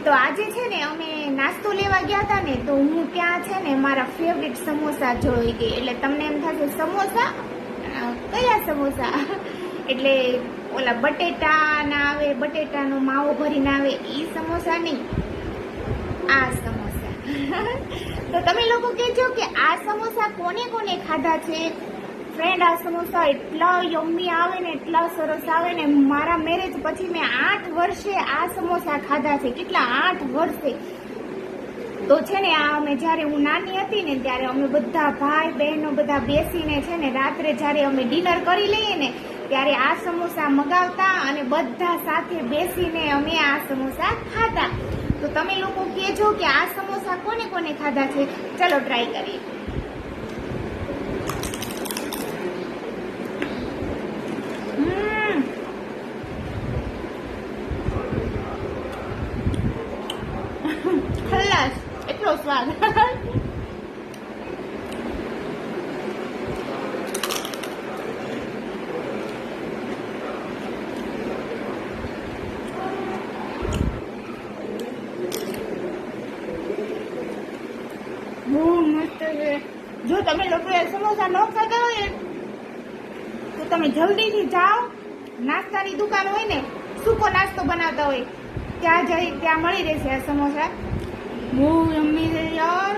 તો આજે છે ને અમે નાસ્તો લેવા ગયા હતા ને, તો હું ત્યાં છે ને મારા ફેવરિટ સમોસા જોઈ ગઈ. એટલે તમને એમ થશે સમોસા કયા સમોસા? એટલે ઓલા બટેટા ના આવે, બટેટાનો માવો ભરીને આવે ઈ સમોસા નહીં, આ સમોસા. તો તમે લોકો કહેજો કે આ સમોસા કોને કોને ખાધા છે. ફ્રેન્ડ, આ સમોસા એટલા યમ્મી આવે ને, એટલા સરસ આવે ને. મારા મેરેજ પછી મેં 8 વર્ષે આ સમોસા ખાધા છે. કેટલા? 8 વર્ષે. તો છે ને આ અમે જ્યારે હું નાની હતી ને ત્યારે અમે બધા ભાઈ બહેનો બધા બેસીને છે ને રાત્રે જ્યારે અમે ડિનર કરી લઈએ ને ત્યારે આ સમોસા મગાવતા અને બધા સાથે બેસીને અમે આ સમોસા ખાતા. તો તમે લોકો કહેજો કે આ સમોસા કોને કોને ખાધા છે. ચલો ટ્રાય કરીએ. ખલ્લાસ, એટલો સ્વાદ. બહુ મસ્ત છે. જો તમે લોકો સમોસા ન ખાતા હોય તો તમે જલ્દીથી જાઓ, નાસ્તાની દુકાન હોય ને, સૂકો નાસ્તો બનાવતા હોય ત્યાં મળી રહેશે આ સમોસા. બહુ યમ્મી છે યાર.